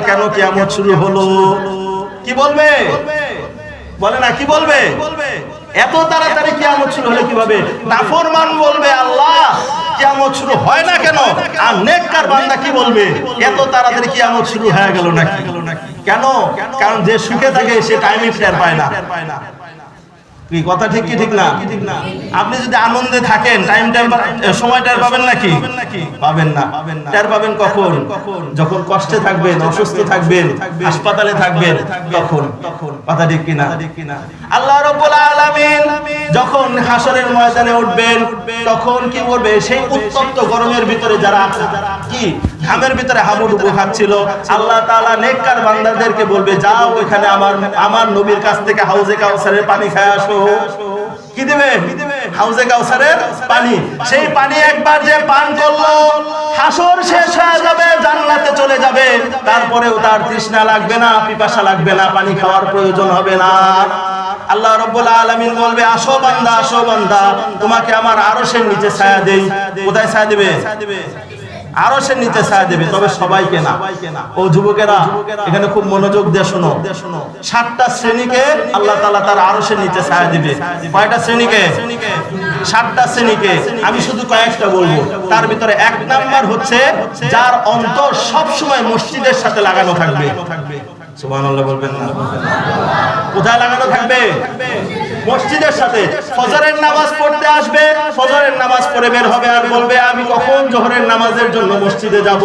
কেন কিয়ামত শুরু হলো? কি বলবে? বলে না, কি বলবে? এত তাড়াতাড়ি কিয়ামত শুরু হলো কিভাবে? নাফরমান বলবে আল্লাহ কিয়ামত শুরু হয় না কেন? আর নেককার বান্দা কি বলবে? এত তাড়াতাড়ি কিয়ামত শুরু হয়ে গেল নাকি? কেন? কারণ যে সুখে থাকে সে টাইমে টের পায় না। কি কথা ঠিক কি ঠিক না? আপনি যদি আনন্দে থাকেন সময় টের পাবেন নাকি? পাবেন না। টের পাবেন কখন? যখন কষ্টে থাকবেন, অসুস্থ থাকবেন, হাসপাতালে থাকবেন, তখন। কথা ঠিক কি না? আল্লাহ রাব্বুল আলামিন যখন হাসরের ময়দানে উঠবেন তখন কি করবে? সেই উত্তপ্ত গরমের ভিতরে যারা কি ঘামের ভিতরে হাবুডুবু খাচ্ছিল, আল্লাহ তাআলা নেককার বান্দাদেরকে বলবে যাও এখানে আমার নবীর কাছ থেকে হাউজে কাউসারের পানি খেয়ে আসো। কি দিবে? হাউজে কাউসারের পানি। সেই পানি একবার যে পান করলো হাসর শেষ হয়ে যাবে, জান্নাতে চলে যাবে, তারপরেও তার তৃষ্ণা লাগবে না, পিপাসা লাগবে না, পানি খাওয়ার প্রয়োজন হবে না। আল্লাহ রাব্বুল আলামিন বলবে আসো বান্দা, আসো বান্দা, তোমাকে আমার আরশের নিচে ছায়া দেই। কোথায় ছায়া দিবে? আরশের নিচে ছায়া দেবে, তবে সবাইকে না। ও যুবকেরা এখানে খুব মনোযোগ দিয়ে শোনো। 7টা শ্রেণীকে আল্লাহ তাআলা তার আরশের নিচে ছায়া দিবে। কয়টা শ্রেণীকে? 7টা শ্রেণীকে। আমি শুধু কয়েকটা বলবো। তার ভিতরে 1 নাম্বার হচ্ছে যার অন্তর সব সময় মসজিদের সাথে লাগানো থাকবে। সুবহানাল্লাহ বলবেন না? কোথায় লাগানো থাকবে? মসজিদের সাথে। ফজরের নামাজ পড়তে আসবে, ফজরের নামাজ পড়ে বের হবে আর বলবে আমি কখন জোহরের নামাজের জন্য মসজিদে যাব।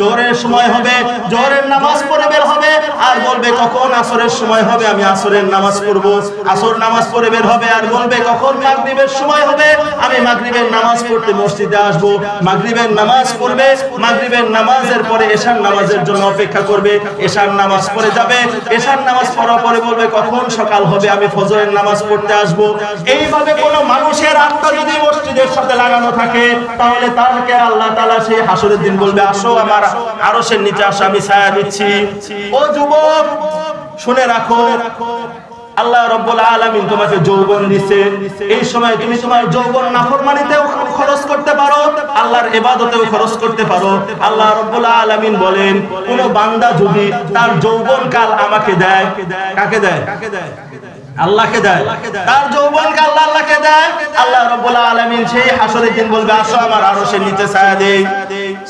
জোহরের সময় হবে, জোহরের নামাজ পড়ে বের হবে আর বলবে কখন আসরের সময় হবে, আমি আসরের নামাজ পড়ব। আসর নামাজ পড়ে বের হবে আর বলবে কখন মাগরিবের সময় হবে, আমি মাগরিবের নামাজ পড়তে মসজিদে আসব। মাগরিবের নামাজ পড়বে, মাগরিবের নামাজের পরে এশার নামাজের জন্য অপেক্ষা করবে, এশার নামাজ পড়ে যাবে, এশার নামাজ পড়ার পরে বলবে কখন সকাল হবে, আমি ফজরের নামাজ পড়তে আসবো। এইভাবে কোন মানুষের আত্মা যদি মসজিদের সাথে লাগানো থাকে তাহলে তাকে আল্লাহ তাআলা সেই হাসরের দিন বলবে আসো আমার আরশের নিচে আসো, আমি ছায়া দিচ্ছি। ও যুবক শুনে রাখো, আল্লাহ রাব্বুল আলামিন তোমাকে যৌবন দিয়েছে। এই সময় তুমি তোমার যৌবন নাফরমানিতেও খরচ করতে পারো, আল্লাহর ইবাদতেও খরচ করতে পারো। আল্লাহ রাব্বুল আলামিন বলেন কোন বান্দা যদি তার যৌবন কাল আমাকে দেয়, কাকে দেয়? আল্লাহকে দেয়। তার যৌবন কাল আল্লাহকে দেয়। আল্লাহ রাব্বুল আলামিন সেই হাসরের দিন বলবে আসো আমার আরশের নিচে ছায়া দেই।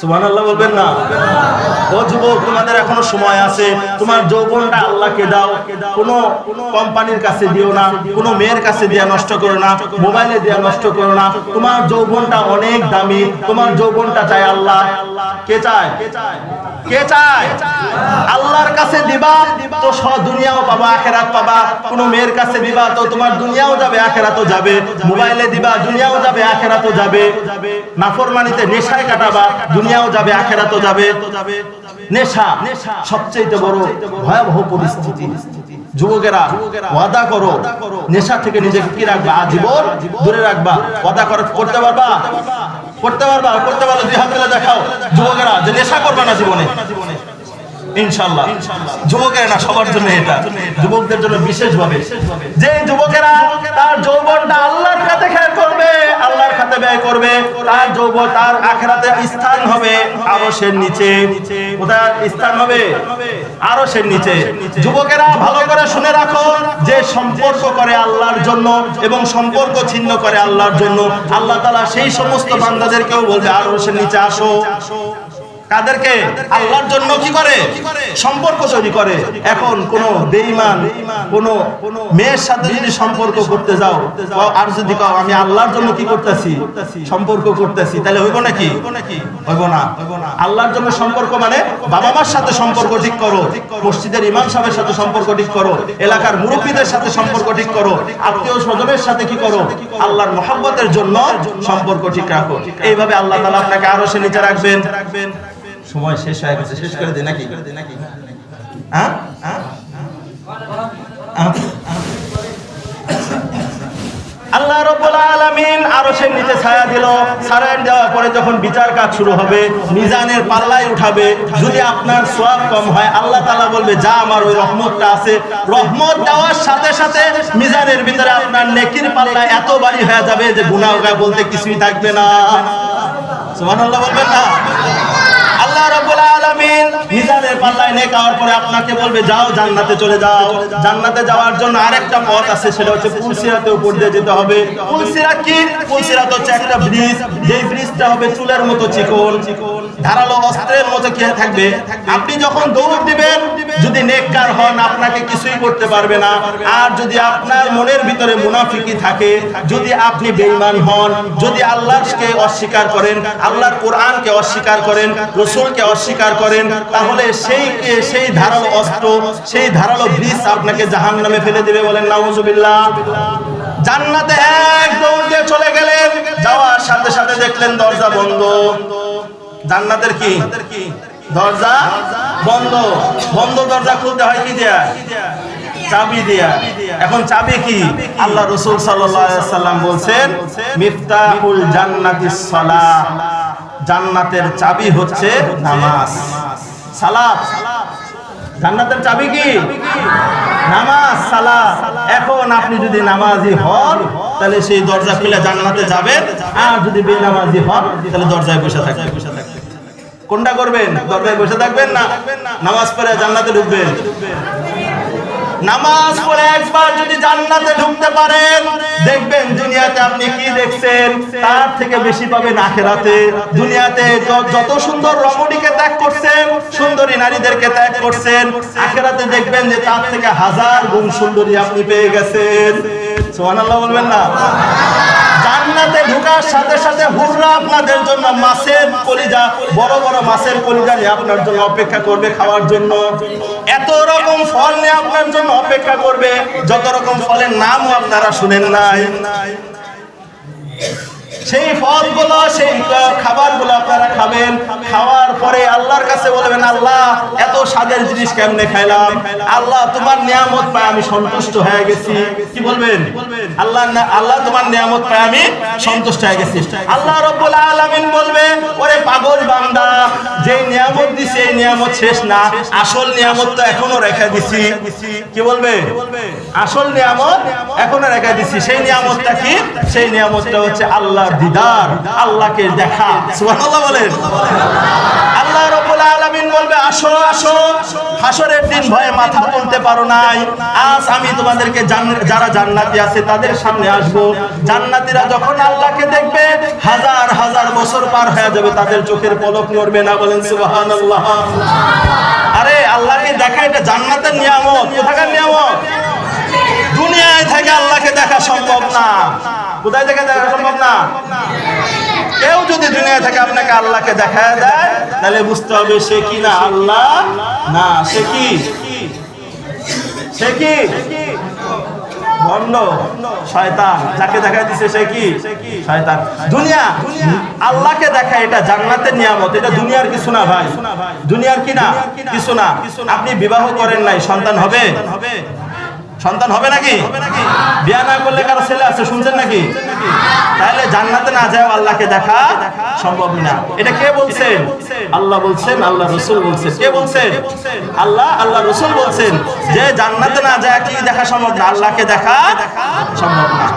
সুবহানাল্লাহ বলবেন না? ও যুবক তোমাদের এখনো সময় আছে, তোমার যৌবনটা আল্লাহকে দাও। কোনো কোম্পানির কাছে দিও না, কোনো মেয়ের কাছে দিয়া নষ্ট করো না, মোবাইলে দিয়া নষ্ট করো না। তোমার যৌবনটা অনেক দামি, তোমার যৌবনটা চাই আল্লাহ। কে চায়? কে চায়? আল্লাহর কাছে দিবা তো দুনিয়াও পাবা, আখিরাত পাবা। কোনো মেয়ের কাছে দিবা তো তোমার দুনিয়াও যাবে, আখিরাতও যাবে। মোবাইলে দিবা দুনিয়াও যাবে, আখিরাতও যাবে। নাফরমানিতে নেশায় কাটাবা, দুনিয়াও যাবে, আখিরাতও যাবে। নেশা সবচেয়ে বড় ভয়াবহ পরিস্থিতি। যুবকেরা ওয়াদা করো নেশা থেকে নিজেকে কি রাখবা? আজীবন দূরে রাখবা। ওয়াদা করতে পারবা? করতে পারবা? করতে পারলে 2 হাত তুলে দেখাও যুবকেরা যে নেশা করবে না জীবনে। ইনশাআল্লাহ। যুবকেরা না, সবার জন্য এটা, যুবকদের জন্য বিশেষভাবে। যে যুবকেরা তার যৌবনটা আল্লাহর কাছে ব্যয় করবে, আল্লাহর কাছে ব্যয় করবে, তার যৌবন তার আখিরাতে স্থান হবে আরশের নিচে। কোথায় স্থান হবে? আরশের নিচে। যুবকেরা ভালো করে শুনে রাখো, যে সম্পর্ক করে আল্লাহর জন্য এবং সম্পর্ক ছিন্ন করে আল্লাহর জন্য, আল্লাহ তাআলা সেই সমস্ত বান্দাদেরকেও বলবে আরশের নিচে আসো। কাদেরকে? আল্লাহর জন্য কি করে? সম্পর্ক তৈরি করে। এখন কোন বেঈমান কোন মেয়ের সাথে যদি সম্পর্ক করতে যাও আর যদি কও আমি আল্লাহর জন্য কি করতেছি? সম্পর্ক করতেছি, তাহলে হইব নাকি? হইব না। আল্লাহর জন্য সম্পর্ক মানে বাবা মার সাথে সম্পর্ক ঠিক করো, মসজিদের ইমাম সাহেবের সাথে সম্পর্ক ঠিক করো, এলাকার মুরব্বীদের সাথে সম্পর্ক ঠিক করো, আত্মীয় স্বজনের সাথে কি করো? আল্লাহর মহব্বতের জন্য সম্পর্ক ঠিক রাখো। এইভাবে আল্লাহ তাআলা আপনাকে আরশের নিচে রাখবেন। সময় শেষ হয়ে গেছে, শেষ করে দিই নাকি? হ্যাঁ, আল্লাহ রাব্বুল আলামিন আরশের নিচে ছায়া দিল। ছায়া দেওয়ার পরে যখন বিচার কাজ শুরু হবে, মিজানের পাল্লায় উঠাবে। যদি আপনার সওয়াব কম হয় আল্লাহ তাআলা বলবে যা আমার ওই রহমতটা আছে, রহমত দেওয়ার সাথে সাথে মিজানের ভিতরে আপনার নেকির পাল্লা এত ভারী হয়ে যাবে যে গুনাহ বলতে কিছুই থাকবে না। সুবহানাল্লাহ বলবেন না? আল্লাহ আল্লাহ রাব্বুল আলামিন মিজানের পাল্লায় নেক হওয়ার পরে আপনাকে বলবে যাও জান্নাতে চলে যাও। জান্নাতে যাওয়ার জন্য আরেকটা পথ আছে, সেটা হচ্ছে পুলসিরাতের উপর দিয়ে যেতে হবে। পুলসিরাত কি? পুলসিরাত হচ্ছে একটা ব্রিজ, যেই ব্রিজটা হবে চুলের মতো চিকন, ধারালো অস্ত্রের মতো কি থাকবে। আপনি যখন দৌড় দিবেন, যদি নেককার হন আপনাকে কিছুই করতে পারবে না। আর যদি আপনার মনের ভিতরে মুনাফিকি থাকে, যদি আপনি বেঈমান হন, যদি আল্লাহকে অস্বীকার করেন, আল্লাহর কোরআনকে অস্বীকার করেন, রাসূলকে অস্বীকার করেন, তাহলে সেই ধারালো অস্ত্র, সেই ধারালো ব্রিজ আপনাকে জাহান্নামে ফেলে দিবে। বলেন নাউযুবিল্লাহ। জান্নাতে এক দৌড় দিয়ে চলে গেলেন, যাওয়ার সাথে সাথে দেখলেন দরজা বন্ধ। জান্নাতের কি দরজা বন্ধ। বন্ধ দরজা খুলতে হয় কি দিয়া? চাবি দিয়া। এখন চাবি কি? আল্লাহ রাসূল সাল্লাল্লাহু আলাইহি ওয়াসাল্লাম বলছেন মিফতাহুল জান্নাতিস সালাহ, জান্নাতের চাবি হচ্ছে নামাজ, সালাত। জান্নাতের চাবি কি? নামাজ, সালাত। এখন আপনি যদি নামাজি হন তাহলে সেই দরজা খুলে জান্নাতে যাবেন, আর যদি বেনামাজি হন তাহলে দরজায় বসে থাকবেন। কোনটা করবেন? দরজায় বসে থাকবেন না নামাজ পড়ে জান্নাতে ঢুকবেন? নামাজ পড়ে একবার যদি জান্নাতে ঢুকতে পারেন, দেখবেন দুনিয়াতে আপনি কি দেখছেন তার থেকে বেশি পাবেন আখিরাতে। দুনিয়াতে যত সুন্দর রমণীকে ত্যাগ করছেন, সুন্দরী নারীদেরকে ত্যাগ করছেন, আখিরাতে দেখবেন যে তার থেকে 1000 গুণ সুন্দরী আপনি পেয়ে গেছেন। সুবহানাল্লাহ বলবেন না? জান্নাতে ঢোকার সাথে সাথে হুররা আপনাদের জন্য মাছের কলিজা, বড় বড় মাছের কলিজা নিয়ে আপনার জন্য অপেক্ষা করবে খাওয়ার জন্য। এত রকম ফল নিয়ে আপনার জন্য অপেক্ষা করবে, যত রকম ফলের নামও আপনারা শুনেন নাই। সেই ফলগুলো, সেই খাবারগুলো আপনারা খাবেন। খাওয়ার পরে আল্লাহর কাছে বলবেন, আল্লাহ এত স্বাদের জিনিস কেমনে খাইলাম, আল্লাহ তোমার নিয়ামত পায় আমি সন্তুষ্ট হয়ে গেছি। কি বলবেন? আল্লাহ তোমার নিয়ামত পায় আমি সন্তুষ্ট হয়ে গেছি। আল্লাহ রাব্বুল আলামিন বলবে, ওরে পাগল বান্দা, যে নিয়ামত দিছি এই নিয়ামত শেষ না, আসল নিয়ামত তো এখনো রেখে দিছি। কি বলবে? আসল নিয়ামত এখনো রেখে দিছি। সেই নিয়ামতটা কি? সেই নিয়ামতটা হচ্ছে আল্লাহর দিদার, আল্লাহকে দেখা। সুবহানাল্লাহ বলেন। আল্লাহ রাব্বুল আলামিন বলবে, আসো আসো, হাসরের দিন ভয়ে মাথা তুলতে পারো নাই, আজ আমি তোমাদেরকে যারা জান্নাতি আছে তাদের সামনে আসবো। জান্নাতীরা যখন আল্লাহকে দেখবে, হাজার হাজার বছর পার হয়ে যাবে, তাদের চোখের পলক নড়বে না। বলেন সুবহানাল্লাহ। আরে আল্লাহকে দেখা এটা জান্নাতের নিয়ামত। কোথাকার নিয়ামত? দুনিয়ায় থেকে আল্লাহকে দেখা সম্ভব না। কোথায় থেকে দেখা সম্ভব না? কেউ যদি দুনিয়া থেকে আপনাকে আল্লাহকে দেখায় দেয়, তাহলে বুঝতে হবে সে কি না আল্লাহ না, সে কি? সে কি? ভণ্ড, শয়তান। যাকে দেখায় দিছে সে কি? শয়তান। দুনিয়া আল্লাহকে দেখা এটা জান্নাতের নিয়ামত, এটা দুনিয়ার কিছু না ভাই। দুনিয়ার কি না? কিছু না। আপনি বিবাহ করেন নাই, সন্তান হবে? সন্তান হবে নাকি? বিয়ে না করলে কারো ছেলে আছে শুনছেন নাকি? তাহলে জান্নাতে না যায় আল্লাহকে দেখা সম্ভব না। এটা কে বলছেন? আল্লাহ বলছেন, আল্লাহ রাসূল বলছেন। কে বলছেন? আল্লাহ, আল্লাহ রাসূল বলছেন যে জান্নাতে না যায় কি দেখা সম্ভব না? আল্লাহকে দেখা সম্ভব না।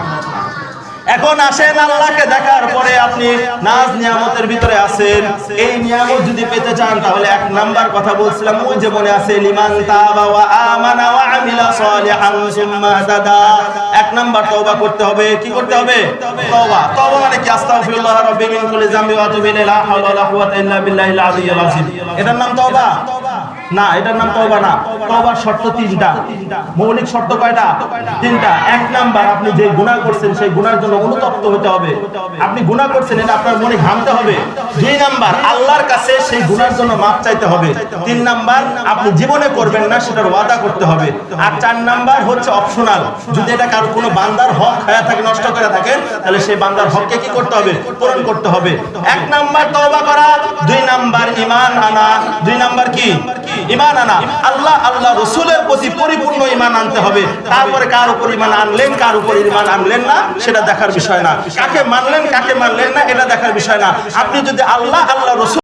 এখন আসেন, আল্লাহকে দেখার পরে আপনি নাজ নিয়ামতের ভিতরে আছেন। এই নিয়ামত যদি পেতে চান তাহলে এক নাম্বার কথা বলছিলাম, ওই যে মনে আছে, লিমান তাবা ওয়া আমানা ওয়া আমিলা সালিহান সুম্মা তাদা। এক নাম্বার তওবা করতে হবে। কি করতে হবে? তওবা। তওবা মানে কি? আস্তাগফিরুল্লাহ রাব্বি মিন কুল্লি যামবি ওয়া আতুবু ইলাইহি, লা হাওলা ওয়া লা কুওয়াতা ইল্লা বিল্লাহিল আলিয়্যিল আযীম। এটার নাম তওবা না, এটার নাম তওবা না। তওবার শর্ত 3টা। মৌলিক শর্ত কয়টা? 3টা। এক নাম্বার, আপনি যে গুনাহ করছেন সেই গুনার জন্য অনুতপ্ত হতে হবে। আপনি গুনাহ করছেন এটা আপনার মনে ঘামতে হবে। 2 নাম্বার, আল্লাহর কাছে সেই গুনার জন্য মাফ চাইতে হবে। 3 নাম্বার, আপনি জীবনে করবেন না সেটার ওয়াদা করতে হবে। আর 4 নাম্বার হচ্ছে অপশনাল। যদি এটা কারো কোনো বান্দার হক হয়ে থাকে, নষ্ট করে থাকেন, তাহলে সেই বান্দার হককে কি করতে হবে? পূরণ করতে হবে। 1 নাম্বার তওবা করা, 2 নাম্বার ঈমান আনা। 2 নাম্বার কি? ঈমান আনা। আল্লাহ, আল্লাহ রাসূলের প্রতি পরিপূর্ণ ঈমান আনতে হবে। তারপরে কার উপর ঈমান আনলেন, কার উপর ঈমান আনলেন না সেটা দেখার বিষয় না। কাকে মানলেন, কাকে মানলেন না এটা দেখার বিষয় না। আপনি যদি আল্লাহ, আল্লাহ রাসূল